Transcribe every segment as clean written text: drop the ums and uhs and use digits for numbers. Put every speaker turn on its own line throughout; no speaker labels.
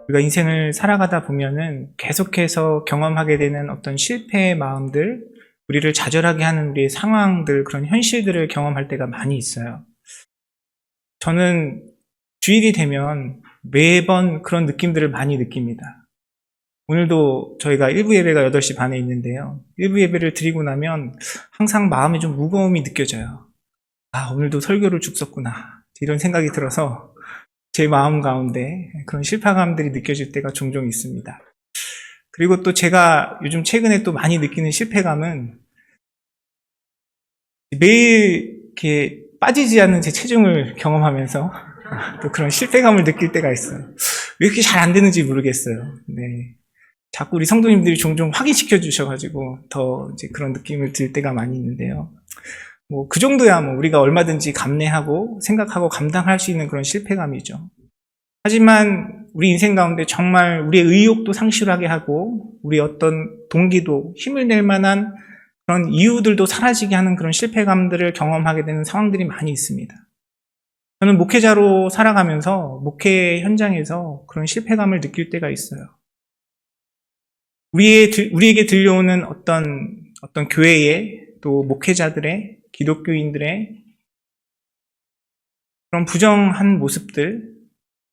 우리가 인생을 살아가다 보면은 계속해서 경험하게 되는 어떤 실패의 마음들, 우리를 좌절하게 하는 우리의 상황들, 그런 현실들을 경험할 때가 많이 있어요. 저는 주일이 되면 매번 그런 느낌들을 많이 느낍니다. 오늘도 저희가 1부 예배가 8시 반에 있는데요. 1부 예배를 드리고 나면 항상 마음에 좀 무거움이 느껴져요. 아, 오늘도 설교를 죽었구나. 이런 생각이 들어서 제 마음 가운데 그런 실패감들이 느껴질 때가 종종 있습니다. 그리고 또 제가 요즘 최근에 또 많이 느끼는 실패감은 매일 이렇게 빠지지 않는 제 체중을 경험하면서 또 그런 실패감을 느낄 때가 있어요. 왜 이렇게 잘 안 되는지 모르겠어요. 네. 자꾸 우리 성도님들이 종종 확인시켜 주셔가지고 더 이제 그런 느낌을 들 때가 많이 있는데요. 뭐 그 정도야 뭐 우리가 얼마든지 감내하고 생각하고 감당할 수 있는 그런 실패감이죠. 하지만 우리 인생 가운데 정말 우리의 의욕도 상실하게 하고 우리 어떤 동기도 힘을 낼 만한 그런 이유들도 사라지게 하는 그런 실패감들을 경험하게 되는 상황들이 많이 있습니다. 저는 목회자로 살아가면서 목회 현장에서 그런 실패감을 느낄 때가 있어요. 우리에게 들려오는 어떤 교회의 또 목회자들의 기독교인들의 그런 부정한 모습들,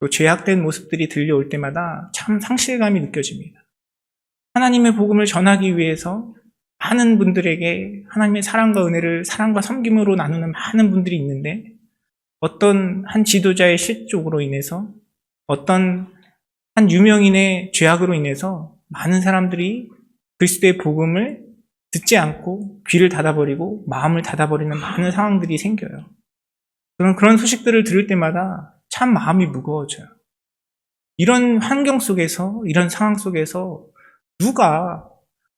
또 죄악된 모습들이 들려올 때마다 참 상실감이 느껴집니다. 하나님의 복음을 전하기 위해서 많은 분들에게 하나님의 사랑과 은혜를 사랑과 섬김으로 나누는 많은 분들이 있는데 어떤 한 지도자의 실족으로 인해서 어떤 한 유명인의 죄악으로 인해서 많은 사람들이 그리스도의 복음을 듣지 않고 귀를 닫아버리고 마음을 닫아버리는 많은 상황들이 생겨요. 그런 소식들을 들을 때마다 참 마음이 무거워져요. 이런 환경 속에서, 이런 상황 속에서 누가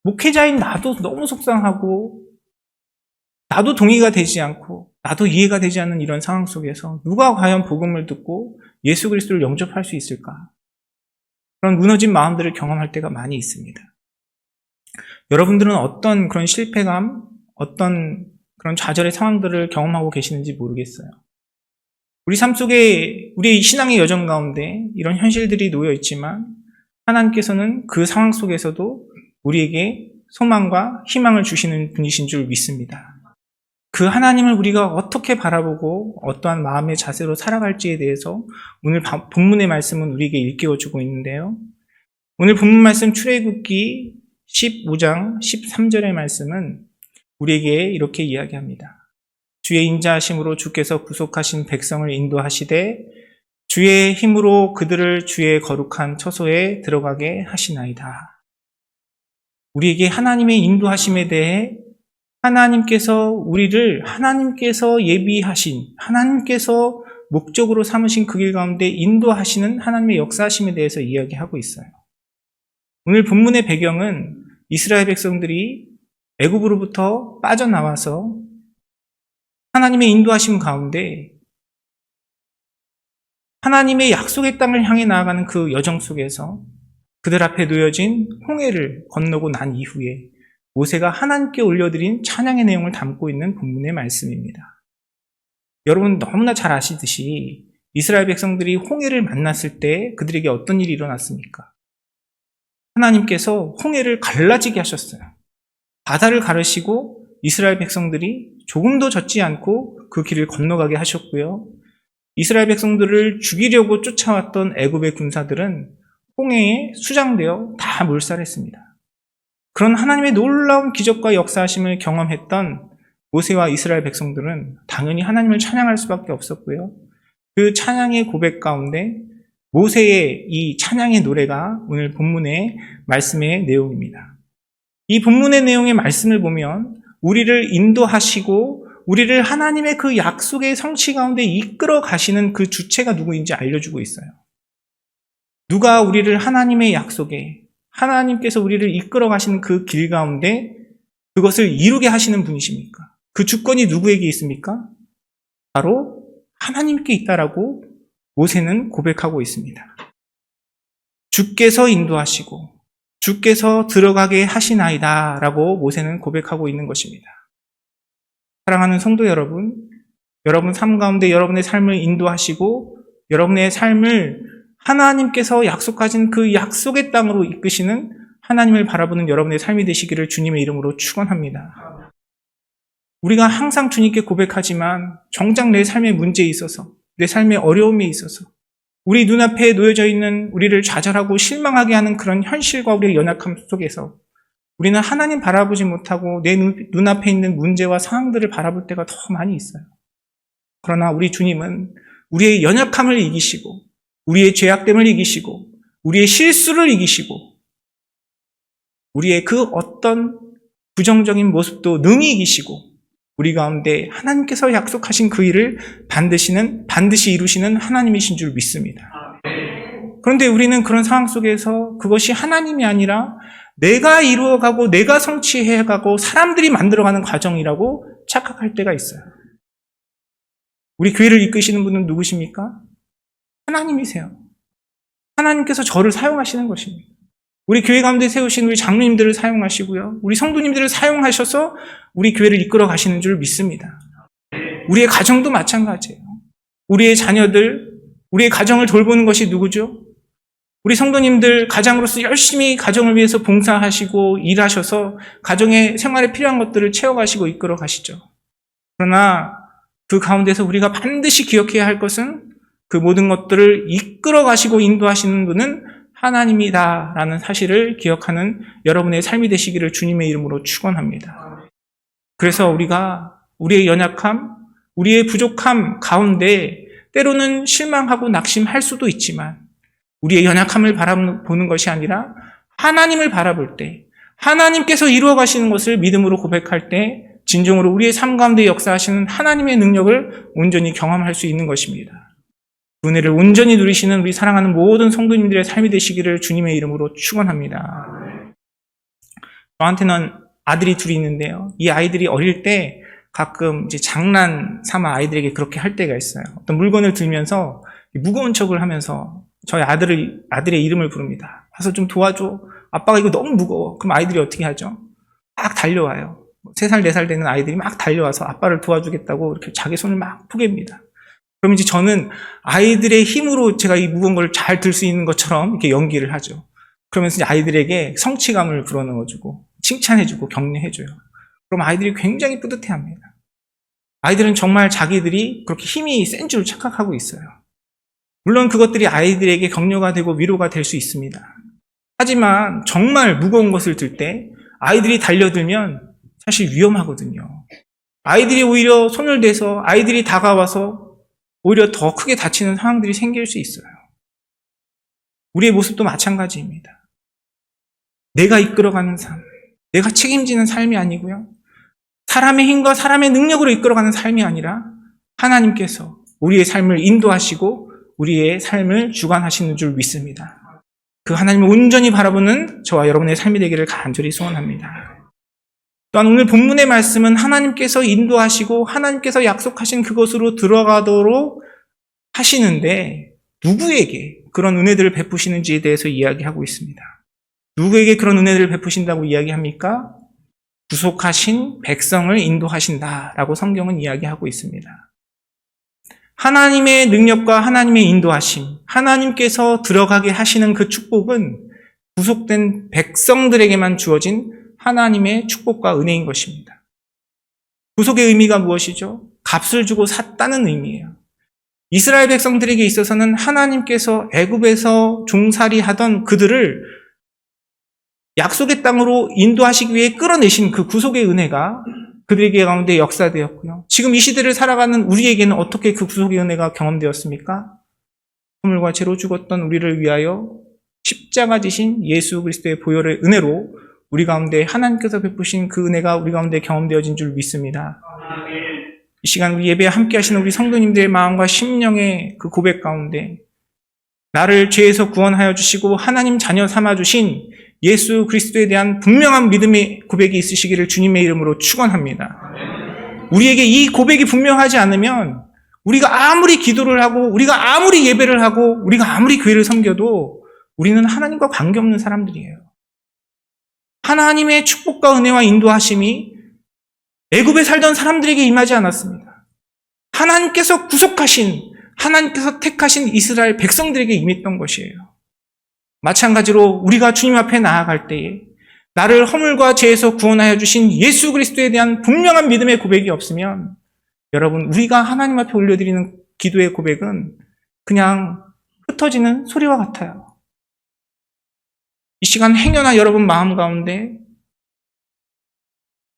목회자인 나도 너무 속상하고 나도 동의가 되지 않고 나도 이해가 되지 않는 이런 상황 속에서 누가 과연 복음을 듣고 예수 그리스도를 영접할 수 있을까? 그런 무너진 마음들을 경험할 때가 많이 있습니다. 여러분들은 어떤 그런 실패감, 어떤 그런 좌절의 상황들을 경험하고 계시는지 모르겠어요. 우리 삶 속에 우리의 신앙의 여정 가운데 이런 현실들이 놓여 있지만 하나님께서는 그 상황 속에서도 우리에게 소망과 희망을 주시는 분이신 줄 믿습니다. 그 하나님을 우리가 어떻게 바라보고 어떠한 마음의 자세로 살아갈지에 대해서 오늘 본문의 말씀은 우리에게 일깨워주고 있는데요. 오늘 본문 말씀 출애굽기 15장 13절의 말씀은 우리에게 이렇게 이야기합니다. 주의 인자하심으로 주께서 구속하신 백성을 인도하시되 주의 힘으로 그들을 주의 거룩한 처소에 들어가게 하시나이다. 우리에게 하나님의 인도하심에 대해 하나님께서 우리를 하나님께서 예비하신 하나님께서 목적으로 삼으신 그 길 가운데 인도하시는 하나님의 역사하심에 대해서 이야기하고 있어요. 오늘 본문의 배경은 이스라엘 백성들이 애굽으로부터 빠져나와서 하나님의 인도하심 가운데 하나님의 약속의 땅을 향해 나아가는 그 여정 속에서 그들 앞에 놓여진 홍해를 건너고 난 이후에 모세가 하나님께 올려드린 찬양의 내용을 담고 있는 본문의 말씀입니다. 여러분 너무나 잘 아시듯이 이스라엘 백성들이 홍해를 만났을 때 그들에게 어떤 일이 일어났습니까? 하나님께서 홍해를 갈라지게 하셨어요. 바다를 가르시고 이스라엘 백성들이 조금도 젖지 않고 그 길을 건너가게 하셨고요. 이스라엘 백성들을 죽이려고 쫓아왔던 애굽의 군사들은 홍해에 수장되어 다 몰살했습니다. 그런 하나님의 놀라운 기적과 역사하심을 경험했던 모세와 이스라엘 백성들은 당연히 하나님을 찬양할 수밖에 없었고요. 그 찬양의 고백 가운데 모세의 이 찬양의 노래가 오늘 본문의 말씀의 내용입니다. 이 본문의 내용의 말씀을 보면 우리를 인도하시고 우리를 하나님의 그 약속의 성취 가운데 이끌어 가시는 그 주체가 누구인지 알려주고 있어요. 누가 우리를 하나님의 약속에 하나님께서 우리를 이끌어 가시는 그 길 가운데 그것을 이루게 하시는 분이십니까? 그 주권이 누구에게 있습니까? 바로 하나님께 있다라고 모세는 고백하고 있습니다. 주께서 인도하시고 주께서 들어가게 하시나이다 라고 모세는 고백하고 있는 것입니다. 사랑하는 성도 여러분, 여러분 삶 가운데 여러분의 삶을 인도하시고 여러분의 삶을 하나님께서 약속하신 그 약속의 땅으로 이끄시는 하나님을 바라보는 여러분의 삶이 되시기를 주님의 이름으로 축원합니다. 우리가 항상 주님께 고백하지만 정작 내 삶의 문제에 있어서, 내 삶의 어려움에 있어서 우리 눈앞에 놓여져 있는 우리를 좌절하고 실망하게 하는 그런 현실과 우리의 연약함 속에서 우리는 하나님 바라보지 못하고 내 눈앞에 있는 문제와 상황들을 바라볼 때가 더 많이 있어요. 그러나 우리 주님은 우리의 연약함을 이기시고 우리의 죄악됨을 이기시고 우리의 실수를 이기시고 우리의 그 어떤 부정적인 모습도 능히 이기시고 우리 가운데 하나님께서 약속하신 그 일을 반드시 이루시는 하나님이신 줄 믿습니다. 그런데 우리는 그런 상황 속에서 그것이 하나님이 아니라 내가 이루어가고 내가 성취해가고 사람들이 만들어가는 과정이라고 착각할 때가 있어요. 우리 교회를 이끄시는 분은 누구십니까? 하나님이세요. 하나님께서 저를 사용하시는 것입니다. 우리 교회 가운데 세우신 우리 장로님들을 사용하시고요. 우리 성도님들을 사용하셔서 우리 교회를 이끌어 가시는 줄 믿습니다. 우리의 가정도 마찬가지예요. 우리의 자녀들, 우리의 가정을 돌보는 것이 누구죠? 우리 성도님들 가장으로서 열심히 가정을 위해서 봉사하시고 일하셔서 가정의 생활에 필요한 것들을 채워가시고 이끌어 가시죠. 그러나 그 가운데서 우리가 반드시 기억해야 할 것은 그 모든 것들을 이끌어 가시고 인도하시는 분은 하나님이다라는 사실을 기억하는 여러분의 삶이 되시기를 주님의 이름으로 축원합니다. 그래서 우리가 우리의 연약함, 우리의 부족함 가운데 때로는 실망하고 낙심할 수도 있지만 우리의 연약함을 바라보는 것이 아니라 하나님을 바라볼 때 하나님께서 이루어 가시는 것을 믿음으로 고백할 때 진정으로 우리의 삶 가운데 역사하시는 하나님의 능력을 온전히 경험할 수 있는 것입니다. 그 은혜를 온전히 누리시는 우리 사랑하는 모든 성도님들의 삶이 되시기를 주님의 이름으로 축원합니다. 저한테는 아들이 둘이 있는데요. 이 아이들이 어릴 때 가끔 이제 장난 삼아 아이들에게 그렇게 할 때가 있어요. 어떤 물건을 들면서 무거운 척을 하면서 저희 아들의 이름을 부릅니다. 와서 좀 도와줘. 아빠가 이거 너무 무거워. 그럼 아이들이 어떻게 하죠? 막 달려와요. 3살, 4살 되는 아이들이 막 달려와서 아빠를 도와주겠다고 이렇게 자기 손을 막 포갭니다. 그럼 이제 저는 아이들의 힘으로 제가 이 무거운 걸 잘 들 수 있는 것처럼 이렇게 연기를 하죠. 그러면서 이제 아이들에게 성취감을 불어넣어주고 칭찬해주고 격려해줘요. 그럼 아이들이 굉장히 뿌듯해합니다. 아이들은 정말 자기들이 그렇게 힘이 센 줄 착각하고 있어요. 물론 그것들이 아이들에게 격려가 되고 위로가 될 수 있습니다. 하지만 정말 무거운 것을 들 때 아이들이 달려들면 사실 위험하거든요. 아이들이 오히려 손을 대서 아이들이 다가와서 오히려 더 크게 다치는 상황들이 생길 수 있어요. 우리의 모습도 마찬가지입니다. 내가 이끌어가는 삶, 내가 책임지는 삶이 아니고요. 사람의 힘과 사람의 능력으로 이끌어가는 삶이 아니라 하나님께서 우리의 삶을 인도하시고 우리의 삶을 주관하시는 줄 믿습니다. 그 하나님을 온전히 바라보는 저와 여러분의 삶이 되기를 간절히 소원합니다. 또한 오늘 본문의 말씀은 하나님께서 인도하시고 하나님께서 약속하신 그곳으로 들어가도록 하시는데 누구에게 그런 은혜들을 베푸시는지에 대해서 이야기하고 있습니다. 누구에게 그런 은혜들을 베푸신다고 이야기합니까? 구속하신 백성을 인도하신다라고 성경은 이야기하고 있습니다. 하나님의 능력과 하나님의 인도하심, 하나님께서 들어가게 하시는 그 축복은 구속된 백성들에게만 주어진 하나님의 축복과 은혜인 것입니다. 구속의 의미가 무엇이죠? 값을 주고 샀다는 의미예요. 이스라엘 백성들에게 있어서는 하나님께서 애굽에서 종살이하던 그들을 약속의 땅으로 인도하시기 위해 끌어내신 그 구속의 은혜가 그들에게 가운데 역사되었고요. 지금 이 시대를 살아가는 우리에게는 어떻게 그 구속의 은혜가 경험되었습니까? 허물과 죄로 죽었던 우리를 위하여 십자가 지신 예수 그리스도의 보혈의 은혜로 우리 가운데 하나님께서 베푸신 그 은혜가 우리 가운데 경험되어진 줄 믿습니다. 이 시간 우리 예배에 함께 하시는 우리 성도님들의 마음과 심령의 그 고백 가운데 나를 죄에서 구원하여 주시고 하나님 자녀 삼아 주신 예수 그리스도에 대한 분명한 믿음의 고백이 있으시기를 주님의 이름으로 축원합니다. 우리에게 이 고백이 분명하지 않으면 우리가 아무리 기도를 하고 우리가 아무리 예배를 하고 우리가 아무리 교회를 섬겨도 우리는 하나님과 관계없는 사람들이에요. 하나님의 축복과 은혜와 인도하심이 애굽에 살던 사람들에게 임하지 않았습니다. 하나님께서 구속하신, 하나님께서 택하신 이스라엘 백성들에게 임했던 것이에요. 마찬가지로 우리가 주님 앞에 나아갈 때에 나를 허물과 죄에서 구원하여 주신 예수 그리스도에 대한 분명한 믿음의 고백이 없으면 여러분, 우리가 하나님 앞에 올려드리는 기도의 고백은 그냥 흩어지는 소리와 같아요. 이 시간 행여나 여러분 마음 가운데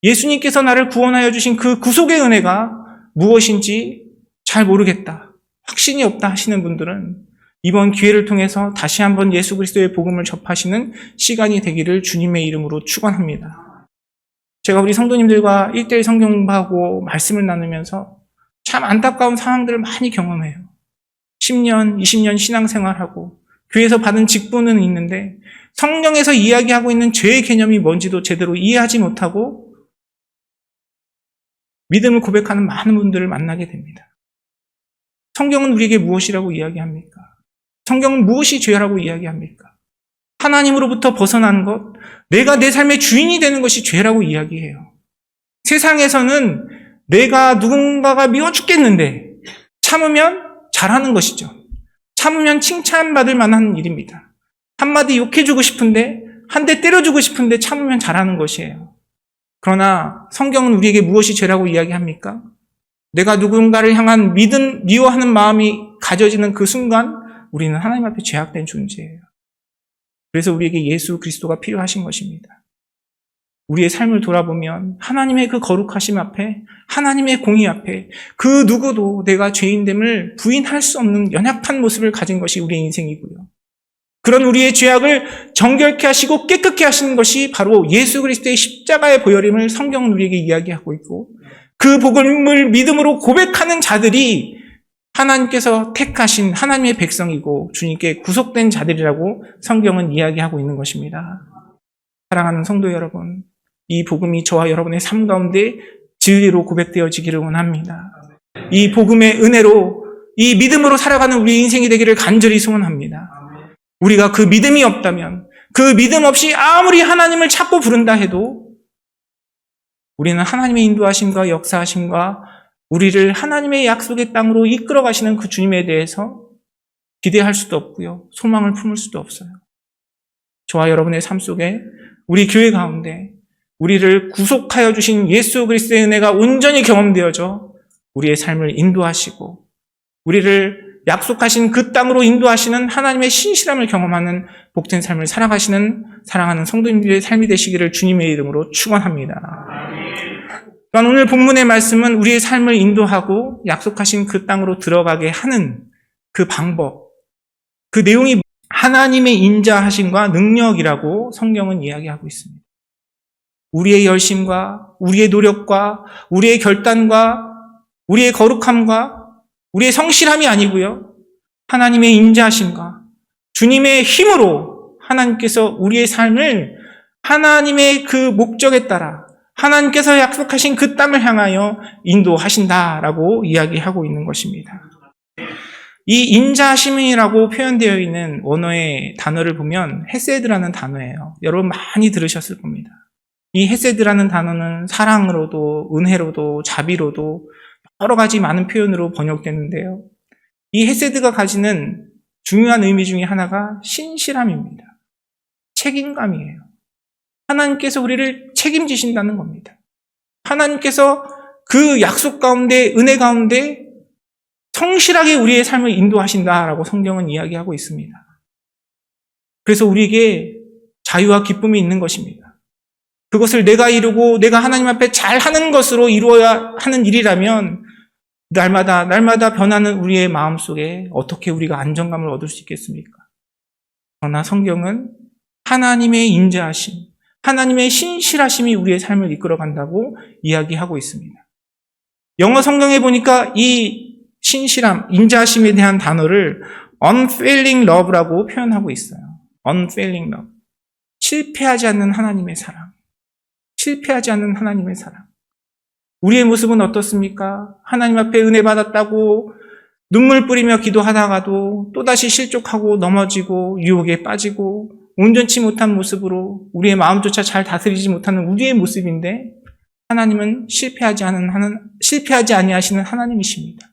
예수님께서 나를 구원하여 주신 그 구속의 은혜가 무엇인지 잘 모르겠다, 확신이 없다 하시는 분들은 이번 기회를 통해서 다시 한번 예수 그리스도의 복음을 접하시는 시간이 되기를 주님의 이름으로 축원합니다. 제가 우리 성도님들과 1:1 성경 공부하고 말씀을 나누면서 참 안타까운 상황들을 많이 경험해요. 10년, 20년 신앙생활하고 교회에서 받은 직분은 있는데 성경에서 이야기하고 있는 죄의 개념이 뭔지도 제대로 이해하지 못하고 믿음을 고백하는 많은 분들을 만나게 됩니다. 성경은 우리에게 무엇이라고 이야기합니까? 성경은 무엇이 죄라고 이야기합니까? 하나님으로부터 벗어난 것, 내가 내 삶의 주인이 되는 것이 죄라고 이야기해요. 세상에서는 내가 누군가가 미워 죽겠는데 참으면 잘하는 것이죠. 참으면 칭찬받을 만한 일입니다. 한마디 욕해주고 싶은데, 한 대 때려주고 싶은데 참으면 잘하는 것이에요. 그러나 성경은 우리에게 무엇이 죄라고 이야기합니까? 내가 누군가를 향한 미워하는 마음이 가져지는 그 순간 우리는 하나님 앞에 죄악된 존재예요. 그래서 우리에게 예수 그리스도가 필요하신 것입니다. 우리의 삶을 돌아보면 하나님의 그 거룩하심 앞에, 하나님의 공의 앞에 그 누구도 내가 죄인됨을 부인할 수 없는 연약한 모습을 가진 것이 우리의 인생이고요. 그런 우리의 죄악을 정결케 하시고 깨끗게 하시는 것이 바로 예수 그리스도의 십자가의 보혈임을 성경은 우리에게 이야기하고 있고, 그 복음을 믿음으로 고백하는 자들이 하나님께서 택하신 하나님의 백성이고 주님께 구속된 자들이라고 성경은 이야기하고 있는 것입니다. 사랑하는 성도 여러분, 이 복음이 저와 여러분의 삶 가운데 진리로 고백되어지기를 원합니다. 이 복음의 은혜로, 이 믿음으로 살아가는 우리 인생이 되기를 간절히 소원합니다. 우리가 그 믿음이 없다면, 그 믿음 없이 아무리 하나님을 찾고 부른다 해도 우리는 하나님의 인도하심과 역사하심과 우리를 하나님의 약속의 땅으로 이끌어 가시는 그 주님에 대해서 기대할 수도 없고요, 소망을 품을 수도 없어요. 저와 여러분의 삶 속에, 우리 교회 가운데 우리를 구속하여 주신 예수 그리스도의 은혜가 온전히 경험되어져 우리의 삶을 인도하시고 우리를 약속하신 그 땅으로 인도하시는 하나님의 신실함을 경험하는 복된 삶을 살아가시는 사랑하는 성도님들의 삶이 되시기를 주님의 이름으로 축원합니다. 또한 오늘 본문의 말씀은 우리의 삶을 인도하고 약속하신 그 땅으로 들어가게 하는 그 방법, 그 내용이 하나님의 인자하심과 능력이라고 성경은 이야기하고 있습니다. 우리의 열심과 우리의 노력과 우리의 결단과 우리의 거룩함과 우리의 성실함이 아니고요, 하나님의 인자하심과 주님의 힘으로 하나님께서 우리의 삶을 하나님의 그 목적에 따라 하나님께서 약속하신 그 땅을 향하여 인도하신다라고 이야기하고 있는 것입니다. 이 인자하심이라고 표현되어 있는 원어의 단어를 보면 헤세드라는 단어예요. 여러분 많이 들으셨을 겁니다. 이 헤세드라는 단어는 사랑으로도 은혜로도 자비로도 여러 가지 많은 표현으로 번역되는데요. 이 헤세드가 가지는 중요한 의미 중에 하나가 신실함입니다. 책임감이에요. 하나님께서 우리를 책임지신다는 겁니다. 하나님께서 그 약속 가운데, 은혜 가운데 성실하게 우리의 삶을 인도하신다라고 성경은 이야기하고 있습니다. 그래서 우리에게 자유와 기쁨이 있는 것입니다. 그것을 내가 이루고 내가 하나님 앞에 잘하는 것으로 이루어야 하는 일이라면 날마다 변하는 우리의 마음속에 어떻게 우리가 안정감을 얻을 수 있겠습니까? 그러나 성경은 하나님의 인자하심, 하나님의 신실하심이 우리의 삶을 이끌어간다고 이야기하고 있습니다. 영어 성경에 보니까 이 신실함, 인자하심에 대한 단어를 unfailing love라고 표현하고 있어요. unfailing love. 실패하지 않는 하나님의 사랑. 실패하지 않는 하나님의 사랑. 우리의 모습은 어떻습니까? 하나님 앞에 은혜 받았다고 눈물 뿌리며 기도하다가도 또다시 실족하고 넘어지고 유혹에 빠지고 온전치 못한 모습으로 우리의 마음조차 잘 다스리지 못하는 우리의 모습인데, 하나님은 실패하지 아니하시는 하나님이십니다.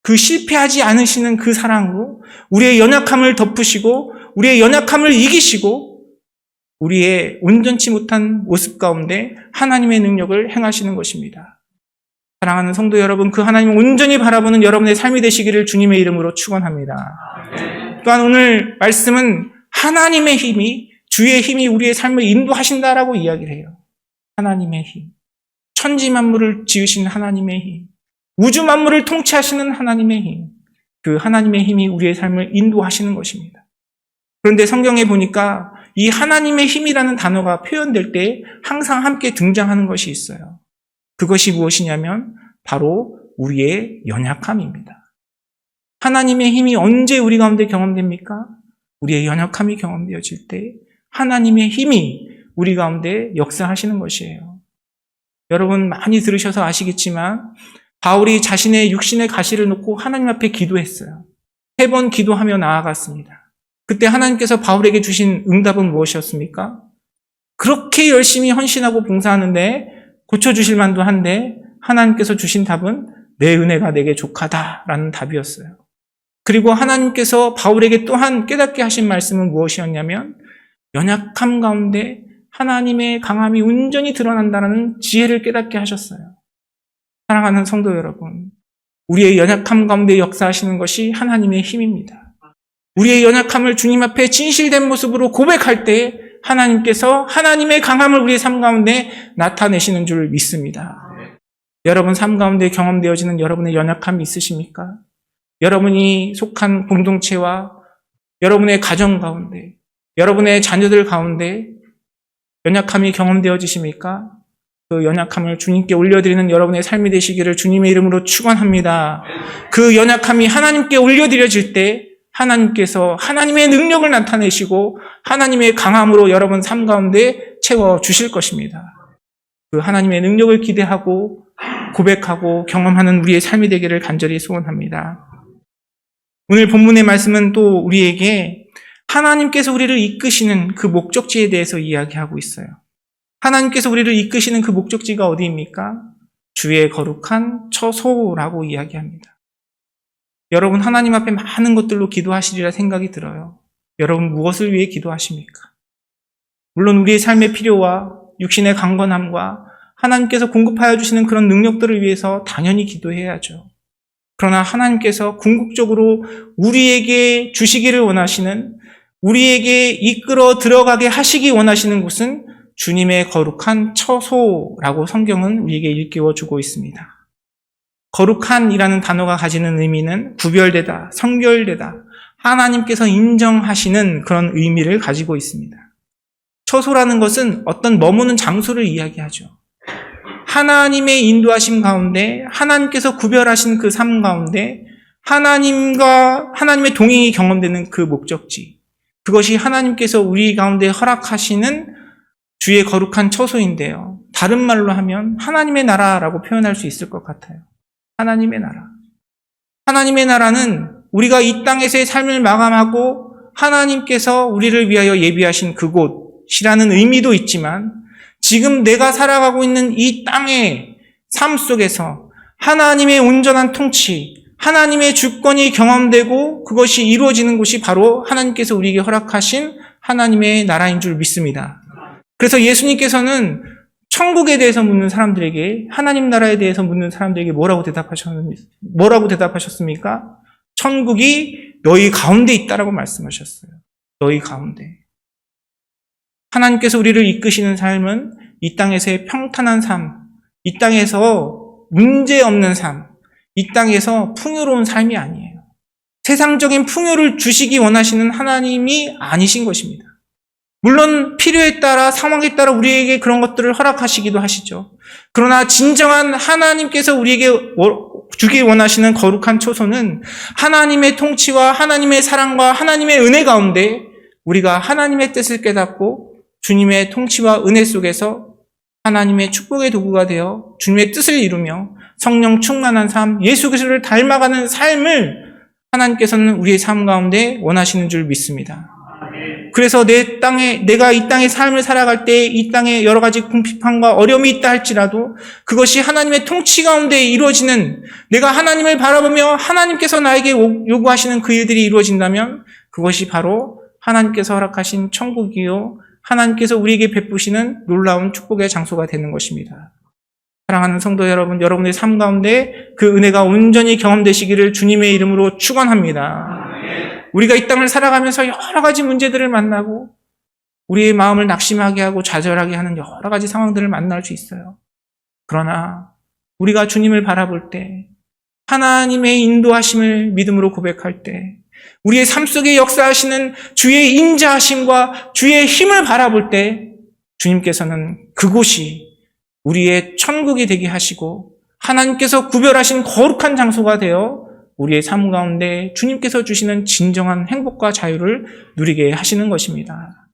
그 실패하지 않으시는 그 사랑으로 우리의 연약함을 덮으시고 우리의 연약함을 이기시고 우리의 온전치 못한 모습 가운데 하나님의 능력을 행하시는 것입니다. 사랑하는 성도 여러분, 그 하나님을 온전히 바라보는 여러분의 삶이 되시기를 주님의 이름으로 축원합니다. 또한 오늘 말씀은 하나님의 힘이, 주의 힘이 우리의 삶을 인도하신다라고 이야기를 해요. 하나님의 힘, 천지 만물을 지으신 하나님의 힘, 우주 만물을 통치하시는 하나님의 힘, 그 하나님의 힘이 우리의 삶을 인도하시는 것입니다. 그런데 성경에 보니까 이 하나님의 힘이라는 단어가 표현될 때 항상 함께 등장하는 것이 있어요. 그것이 무엇이냐면 바로 우리의 연약함입니다. 하나님의 힘이 언제 우리 가운데 경험됩니까? 우리의 연약함이 경험되어질 때 하나님의 힘이 우리 가운데 역사하시는 것이에요. 여러분 많이 들으셔서 아시겠지만 바울이 자신의 육신의 가시를 놓고 하나님 앞에 기도했어요. 3번 기도하며 나아갔습니다. 그때 하나님께서 바울에게 주신 응답은 무엇이었습니까? 그렇게 열심히 헌신하고 봉사하는데 고쳐주실 만도 한데 하나님께서 주신 답은 내 은혜가 내게 족하다라는 답이었어요. 그리고 하나님께서 바울에게 또한 깨닫게 하신 말씀은 무엇이었냐면 연약함 가운데 하나님의 강함이 온전히 드러난다는 지혜를 깨닫게 하셨어요. 사랑하는 성도 여러분, 우리의 연약함 가운데 역사하시는 것이 하나님의 힘입니다. 우리의 연약함을 주님 앞에 진실된 모습으로 고백할 때 하나님께서 하나님의 강함을 우리의 삶 가운데 나타내시는 줄 믿습니다. 여러분 삶 가운데 경험되어지는 여러분의 연약함이 있으십니까? 여러분이 속한 공동체와 여러분의 가정 가운데, 여러분의 자녀들 가운데 연약함이 경험되어지십니까? 그 연약함을 주님께 올려드리는 여러분의 삶이 되시기를 주님의 이름으로 축원합니다. 그 연약함이 하나님께 올려드려질 때 하나님께서 하나님의 능력을 나타내시고 하나님의 강함으로 여러분 삶 가운데 채워주실 것입니다. 그 하나님의 능력을 기대하고 고백하고 경험하는 우리의 삶이 되기를 간절히 소원합니다. 오늘 본문의 말씀은 또 우리에게 하나님께서 우리를 이끄시는 그 목적지에 대해서 이야기하고 있어요. 하나님께서 우리를 이끄시는 그 목적지가 어디입니까? 주의 거룩한 처소라고 이야기합니다. 여러분 하나님 앞에 많은 것들로 기도하시리라 생각이 들어요. 여러분 무엇을 위해 기도하십니까? 물론 우리의 삶의 필요와 육신의 강건함과 하나님께서 공급하여 주시는 그런 능력들을 위해서 당연히 기도해야죠. 그러나 하나님께서 궁극적으로 우리에게 주시기를 원하시는, 우리에게 이끌어 들어가게 하시기 원하시는 곳은 주님의 거룩한 처소라고 성경은 우리에게 일깨워 주고 있습니다. 거룩한이라는 단어가 가지는 의미는 구별되다, 성결되다, 하나님께서 인정하시는 그런 의미를 가지고 있습니다. 처소라는 것은 어떤 머무는 장소를 이야기하죠. 하나님의 인도하심 가운데 하나님께서 구별하신 그 삶 가운데 하나님과 하나님의 동행이 경험되는 그 목적지, 그것이 하나님께서 우리 가운데 허락하시는 주의 거룩한 처소인데요. 다른 말로 하면 하나님의 나라라고 표현할 수 있을 것 같아요. 하나님의 나라. 하나님의 나라는 우리가 이 땅에서의 삶을 마감하고 하나님께서 우리를 위하여 예비하신 그곳이라는 의미도 있지만 지금 내가 살아가고 있는 이 땅의 삶 속에서 하나님의 온전한 통치, 하나님의 주권이 경험되고 그것이 이루어지는 곳이 바로 하나님께서 우리에게 허락하신 하나님의 나라인 줄 믿습니다. 그래서 예수님께서는 천국에 대해서 묻는 사람들에게, 하나님 나라에 대해서 묻는 사람들에게 뭐라고 대답하셨습니까? 천국이 너희 가운데 있다라고 말씀하셨어요. 너희 가운데. 하나님께서 우리를 이끄시는 삶은 이 땅에서의 평탄한 삶, 이 땅에서 문제 없는 삶, 이 땅에서 풍요로운 삶이 아니에요. 세상적인 풍요를 주시기 원하시는 하나님이 아니신 것입니다. 물론 필요에 따라 상황에 따라 우리에게 그런 것들을 허락하시기도 하시죠. 그러나 진정한 하나님께서 우리에게 주기 원하시는 거룩한 처소는 하나님의 통치와 하나님의 사랑과 하나님의 은혜 가운데 우리가 하나님의 뜻을 깨닫고 주님의 통치와 은혜 속에서 하나님의 축복의 도구가 되어 주님의 뜻을 이루며 성령 충만한 삶, 예수 그리스도를 닮아가는 삶을 하나님께서는 우리의 삶 가운데 원하시는 줄 믿습니다. 그래서 내가 이 땅의 삶을 살아갈 때 이 땅에 여러 가지 궁핍함과 어려움이 있다 할지라도 그것이 하나님의 통치 가운데 이루어지는, 내가 하나님을 바라보며 하나님께서 나에게 요구하시는 그 일들이 이루어진다면 그것이 바로 하나님께서 허락하신 천국이요, 하나님께서 우리에게 베푸시는 놀라운 축복의 장소가 되는 것입니다. 사랑하는 성도 여러분, 여러분의 삶 가운데 그 은혜가 온전히 경험되시기를 주님의 이름으로 축원합니다. 우리가 이 땅을 살아가면서 여러 가지 문제들을 만나고 우리의 마음을 낙심하게 하고 좌절하게 하는 여러 가지 상황들을 만날 수 있어요. 그러나 우리가 주님을 바라볼 때, 하나님의 인도하심을 믿음으로 고백할 때, 우리의 삶 속에 역사하시는 주의 인자하심과 주의 힘을 바라볼 때 주님께서는 그곳이 우리의 천국이 되게 하시고 하나님께서 구별하신 거룩한 장소가 되어 우리의 삶 가운데 주님께서 주시는 진정한 행복과 자유를 누리게 하시는 것입니다.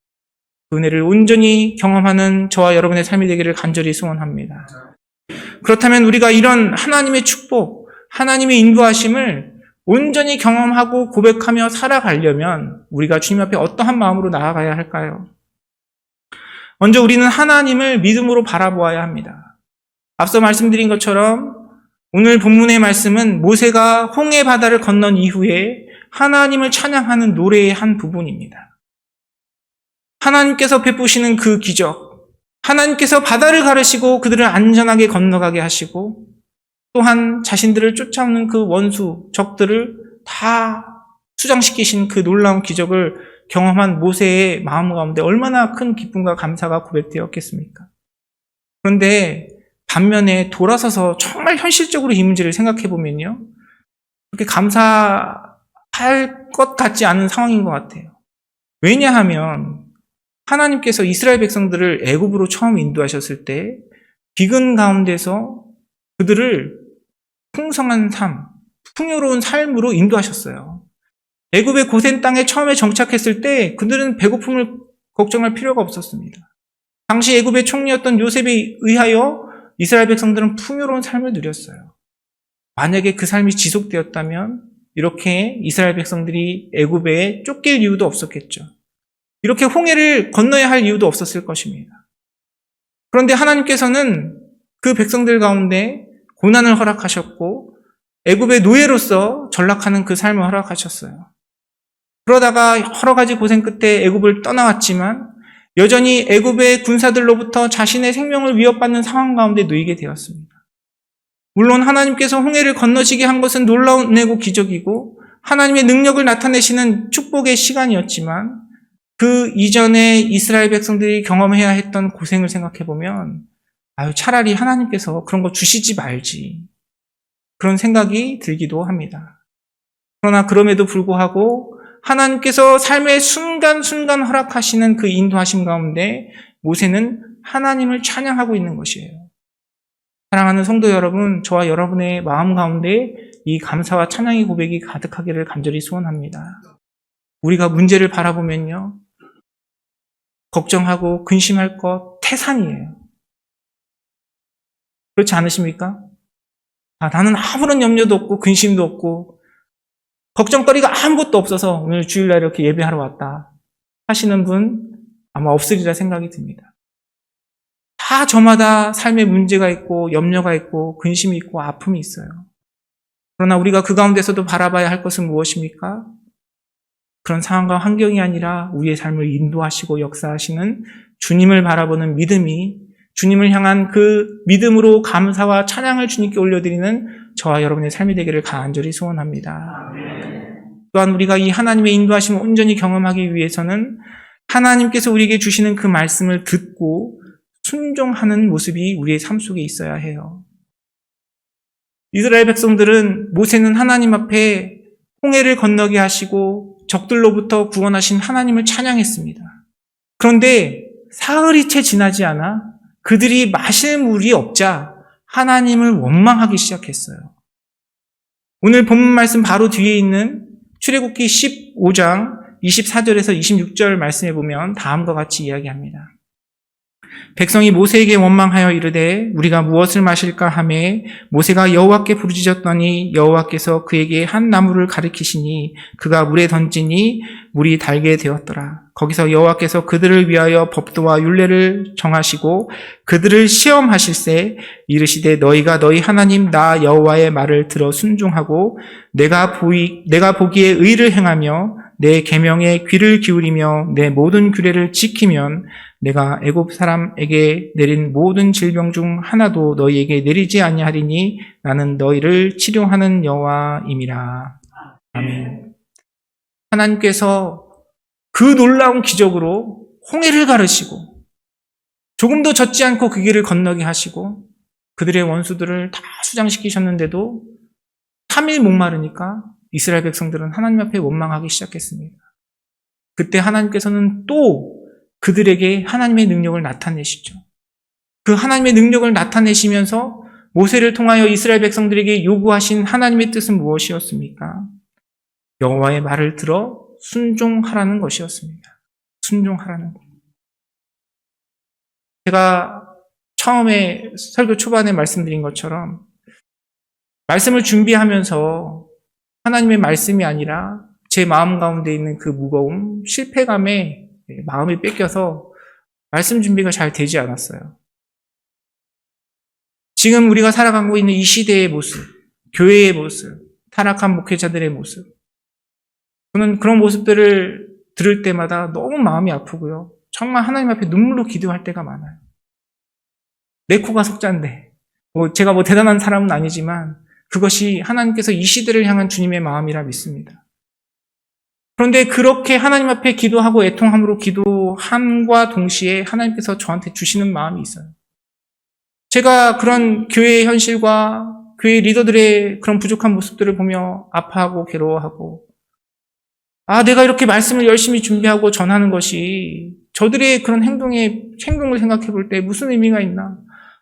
그 은혜를 온전히 경험하는 저와 여러분의 삶이 되기를 간절히 소원합니다. 그렇다면 우리가 이런 하나님의 축복, 하나님의 인도하심을 온전히 경험하고 고백하며 살아가려면 우리가 주님 앞에 어떠한 마음으로 나아가야 할까요? 먼저 우리는 하나님을 믿음으로 바라보아야 합니다. 앞서 말씀드린 것처럼 오늘 본문의 말씀은 모세가 홍해 바다를 건넌 이후에 하나님을 찬양하는 노래의 한 부분입니다. 하나님께서 베푸시는 그 기적, 하나님께서 바다를 가르시고 그들을 안전하게 건너가게 하시고 또한 자신들을 쫓아오는 그 원수, 적들을 다 수장시키신 그 놀라운 기적을 경험한 모세의 마음 가운데 얼마나 큰 기쁨과 감사가 고백되었겠습니까? 그런데 반면에 돌아서서 정말 현실적으로 이 문제를 생각해 보면요, 그렇게 감사할 것 같지 않은 상황인 것 같아요. 왜냐하면 하나님께서 이스라엘 백성들을 애굽으로 처음 인도하셨을 때 비근 가운데서 그들을 풍성한 삶, 풍요로운 삶으로 인도하셨어요. 애굽의 고센 땅에 처음에 정착했을 때 그들은 배고픔을 걱정할 필요가 없었습니다. 당시 애굽의 총리였던 요셉에 의하여 이스라엘 백성들은 풍요로운 삶을 누렸어요. 만약에 그 삶이 지속되었다면 이렇게 이스라엘 백성들이 애굽에 쫓길 이유도 없었겠죠. 이렇게 홍해를 건너야 할 이유도 없었을 것입니다. 그런데 하나님께서는 그 백성들 가운데 고난을 허락하셨고 애굽의 노예로서 전락하는 그 삶을 허락하셨어요. 그러다가 여러 가지 고생 끝에 애굽을 떠나왔지만 여전히 애굽의 군사들로부터 자신의 생명을 위협받는 상황 가운데 놓이게 되었습니다. 물론 하나님께서 홍해를 건너시게 한 것은 놀라운 은혜고 기적이고 하나님의 능력을 나타내시는 축복의 시간이었지만 그 이전에 이스라엘 백성들이 경험해야 했던 고생을 생각해보면 차라리 하나님께서 그런 거 주시지 말지, 그런 생각이 들기도 합니다. 그러나 그럼에도 불구하고 하나님께서 삶의 순간순간 허락하시는 그 인도하심 가운데 모세는 하나님을 찬양하고 있는 것이에요. 사랑하는 성도 여러분, 저와 여러분의 마음 가운데 이 감사와 찬양의 고백이 가득하기를 간절히 소원합니다. 우리가 문제를 바라보면요, 걱정하고 근심할 것 태산이에요. 그렇지 않으십니까? 나는 아무런 염려도 없고 근심도 없고 걱정거리가 아무것도 없어서 오늘 주일날 이렇게 예배하러 왔다 하시는 분 아마 없으리라 생각이 듭니다. 다 저마다 삶에 문제가 있고 염려가 있고 근심이 있고 아픔이 있어요. 그러나 우리가 그 가운데서도 바라봐야 할 것은 무엇입니까? 그런 상황과 환경이 아니라 우리의 삶을 인도하시고 역사하시는 주님을 바라보는 믿음이, 주님을 향한 그 믿음으로 감사와 찬양을 주님께 올려드리는 저와 여러분의 삶이 되기를 간절히 소원합니다. 또한 우리가 이 하나님의 인도하심을 온전히 경험하기 위해서는 하나님께서 우리에게 주시는 그 말씀을 듣고 순종하는 모습이 우리의 삶 속에 있어야 해요. 이스라엘 백성들은 모세는 하나님 앞에 홍해를 건너게 하시고 적들로부터 구원하신 하나님을 찬양했습니다. 그런데 사흘이 채 지나지 않아 그들이 마실 물이 없자 하나님을 원망하기 시작했어요. 오늘 본문 말씀 바로 뒤에 있는 출애굽기 15장 24절에서 26절 말씀해 보면 다음과 같이 이야기합니다. 백성이 모세에게 원망하여 이르되 우리가 무엇을 마실까 하매 모세가 여호와께 부르짖었더니 여호와께서 그에게 한 나무를 가리키시니 그가 물에 던지니 물이 달게 되었더라. 거기서 여호와께서 그들을 위하여 법도와 율례를 정하시고 그들을 시험하실세 이르시되 너희가 너희 하나님 나 여호와의 말을 들어 순종하고 내가 보기에 의를 행하며 내 계명에 귀를 기울이며 내 모든 규례를 지키면 내가 애굽 사람에게 내린 모든 질병 중 하나도 너희에게 내리지 아니하리니 나는 너희를 치료하는 여호와임이라. 아멘. 하나님께서 그 놀라운 기적으로 홍해를 가르시고 조금도 젖지 않고 그 길을 건너게 하시고 그들의 원수들을 다 수장시키셨는데도 3일 목마르니까 이스라엘 백성들은 하나님 앞에 원망하기 시작했습니다. 그때 하나님께서는 또 그들에게 하나님의 능력을 나타내시죠. 그 하나님의 능력을 나타내시면서 모세를 통하여 이스라엘 백성들에게 요구하신 하나님의 뜻은 무엇이었습니까? 여호와의 말을 들어 순종하라는 것이었습니다. 순종하라는 것. 제가 처음에 설교 초반에 말씀드린 것처럼 말씀을 준비하면서 하나님의 말씀이 아니라 제 마음 가운데 있는 그 무거움, 실패감에 마음이 뺏겨서 말씀 준비가 잘 되지 않았어요. 지금 우리가 살아가고 있는 이 시대의 모습, 교회의 모습, 타락한 목회자들의 모습, 저는 그런 모습들을 들을 때마다 너무 마음이 아프고요. 정말 하나님 앞에 눈물로 기도할 때가 많아요. 내 코가 석자인데, 제가 대단한 사람은 아니지만 그것이 하나님께서 이 시대를 향한 주님의 마음이라 믿습니다. 그런데 그렇게 하나님 앞에 기도하고 애통함으로 기도함과 동시에 하나님께서 저한테 주시는 마음이 있어요. 제가 그런 교회의 현실과 교회 리더들의 그런 부족한 모습들을 보며 아파하고 괴로워하고 내가 이렇게 말씀을 열심히 준비하고 전하는 것이 저들의 그런 행동을 생각해 볼 때 무슨 의미가 있나?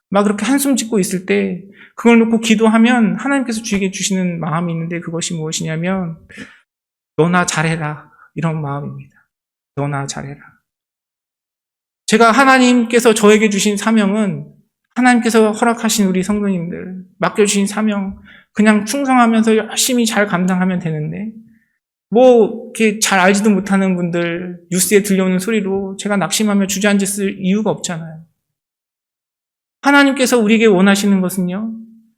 막 그렇게 한숨 짓고 있을 때 그걸 놓고 기도하면 하나님께서 주에게 주시는 마음이 있는데 그것이 무엇이냐면 너나 잘해라 이런 마음입니다. 너나 잘해라. 제가 하나님께서 저에게 주신 사명은 하나님께서 허락하신 우리 성도님들 맡겨주신 사명 그냥 충성하면서 열심히 잘 감당하면 되는데 이렇게 잘 알지도 못하는 분들 뉴스에 들려오는 소리로 제가 낙심하며 주저앉았을 이유가 없잖아요. 하나님께서 우리에게 원하시는 것은요,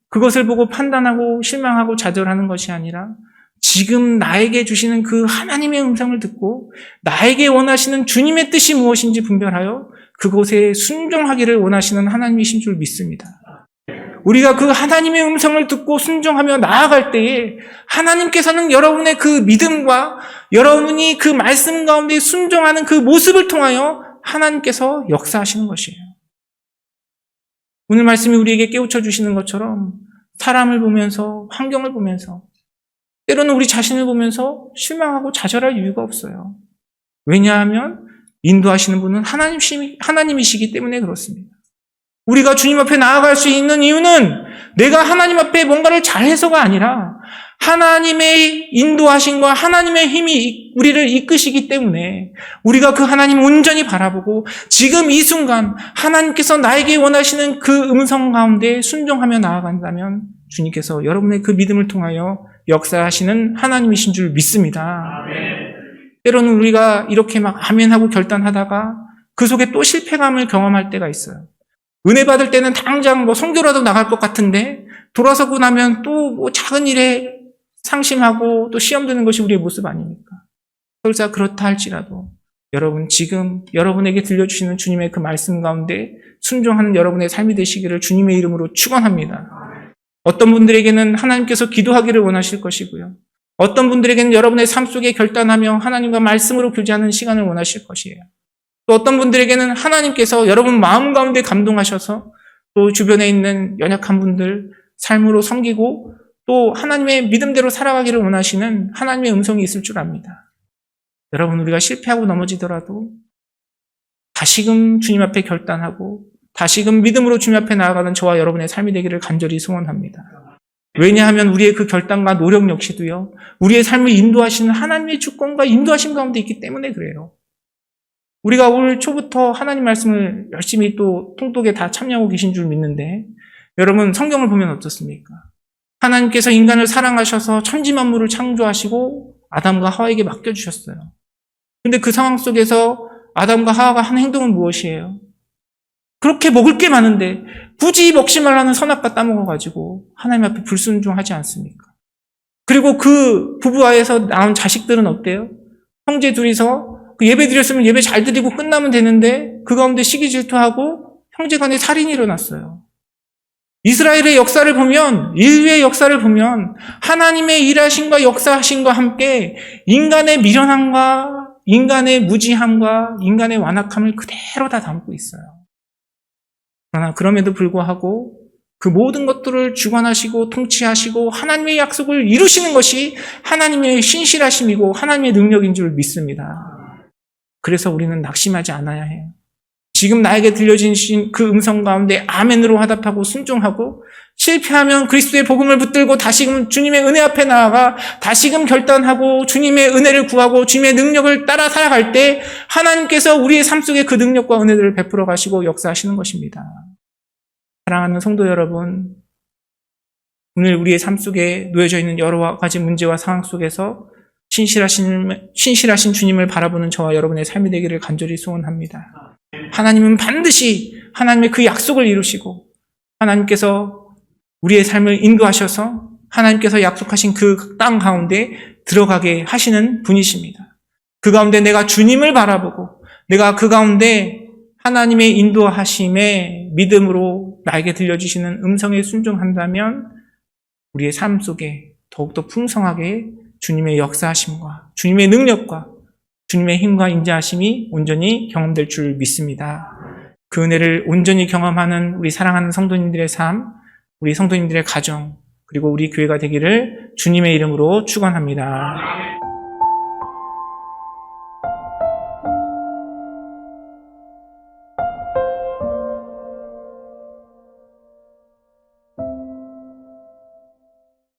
그것을 보고 판단하고 실망하고 좌절하는 것이 아니라 지금 나에게 주시는 그 하나님의 음성을 듣고 나에게 원하시는 주님의 뜻이 무엇인지 분별하여 그곳에 순종하기를 원하시는 하나님이신 줄 믿습니다. 우리가 그 하나님의 음성을 듣고 순종하며 나아갈 때에 하나님께서는 여러분의 그 믿음과 여러분이 그 말씀 가운데 순종하는 그 모습을 통하여 하나님께서 역사하시는 것이에요. 오늘 말씀이 우리에게 깨우쳐 주시는 것처럼 사람을 보면서 환경을 보면서 때로는 우리 자신을 보면서 실망하고 좌절할 이유가 없어요. 왜냐하면 인도하시는 분은 하나님이시기 때문에 그렇습니다. 우리가 주님 앞에 나아갈 수 있는 이유는 내가 하나님 앞에 뭔가를 잘해서가 아니라 하나님의 인도하심과 하나님의 힘이 우리를 이끄시기 때문에 우리가 그 하나님을 온전히 바라보고 지금 이 순간 하나님께서 나에게 원하시는 그 음성 가운데 순종하며 나아간다면 주님께서 여러분의 그 믿음을 통하여 역사하시는 하나님이신 줄 믿습니다. 아멘. 때로는 우리가 이렇게 막 아멘하고 결단하다가 그 속에 또 실패감을 경험할 때가 있어요. 은혜 받을 때는 당장 선교라도 나갈 것 같은데 돌아서고 나면 또 작은 일에 상심하고 또 시험 드는 것이 우리의 모습 아닙니까? 설사 그렇다 할지라도 여러분 지금 여러분에게 들려주시는 주님의 그 말씀 가운데 순종하는 여러분의 삶이 되시기를 주님의 이름으로 축원합니다. 어떤 분들에게는 하나님께서 기도하기를 원하실 것이고요. 어떤 분들에게는 여러분의 삶 속에 결단하며 하나님과 말씀으로 교제하는 시간을 원하실 것이에요. 또 어떤 분들에게는 하나님께서 여러분 마음 가운데 감동하셔서 또 주변에 있는 연약한 분들 삶으로 섬기고 또 하나님의 믿음대로 살아가기를 원하시는 하나님의 음성이 있을 줄 압니다. 여러분 우리가 실패하고 넘어지더라도 다시금 주님 앞에 결단하고 다시금 믿음으로 주님 앞에 나아가는 저와 여러분의 삶이 되기를 간절히 소원합니다. 왜냐하면 우리의 그 결단과 노력 역시도요, 우리의 삶을 인도하시는 하나님의 주권과 인도하심 가운데 있기 때문에 그래요. 우리가 올 초부터 하나님 말씀을 열심히 또 통독에 다 참여하고 계신 줄 믿는데 여러분 성경을 보면 어떻습니까? 하나님께서 인간을 사랑하셔서 천지 만물을 창조하시고 아담과 하와에게 맡겨주셨어요. 근데 그 상황 속에서 아담과 하와가 한 행동은 무엇이에요? 그렇게 먹을 게 많은데 굳이 먹지 말라는 선악과 따먹어가지고 하나님 앞에 불순종하지 않습니까? 그리고 그 부부와에서 낳은 자식들은 어때요? 형제 둘이서 그 예배 드렸으면 예배 잘 드리고 끝나면 되는데 그 가운데 시기 질투하고 형제 간에 살인이 일어났어요. 이스라엘의 역사를 보면, 인류의 역사를 보면 하나님의 일하심과 역사하심과 함께 인간의 미련함과 인간의 무지함과 인간의 완악함을 그대로 다 담고 있어요. 그러나 그럼에도 불구하고 그 모든 것들을 주관하시고 통치하시고 하나님의 약속을 이루시는 것이 하나님의 신실하심이고 하나님의 능력인 줄 믿습니다. 그래서 우리는 낙심하지 않아야 해요. 지금 나에게 들려진 그 음성 가운데 아멘으로 화답하고 순종하고 실패하면 그리스도의 복음을 붙들고 다시금 주님의 은혜 앞에 나아가 다시금 결단하고 주님의 은혜를 구하고 주님의 능력을 따라 살아갈 때 하나님께서 우리의 삶 속에 그 능력과 은혜들을 베풀어 가시고 역사하시는 것입니다. 사랑하는 성도 여러분, 오늘 우리의 삶 속에 놓여져 있는 여러 가지 문제와 상황 속에서 신실하신 주님을 바라보는 저와 여러분의 삶이 되기를 간절히 소원합니다. 하나님은 반드시 하나님의 그 약속을 이루시고 하나님께서 우리의 삶을 인도하셔서 하나님께서 약속하신 그 땅 가운데 들어가게 하시는 분이십니다. 그 가운데 내가 주님을 바라보고 내가 그 가운데 하나님의 인도하심에 믿음으로 나에게 들려주시는 음성에 순종한다면 우리의 삶 속에 더욱더 풍성하게 주님의 역사하심과 주님의 능력과 주님의 힘과 인자하심이 온전히 경험될 줄 믿습니다. 그 은혜를 온전히 경험하는 우리 사랑하는 성도님들의 삶, 우리 성도님들의 가정, 그리고 우리 교회가 되기를 주님의 이름으로 축원합니다.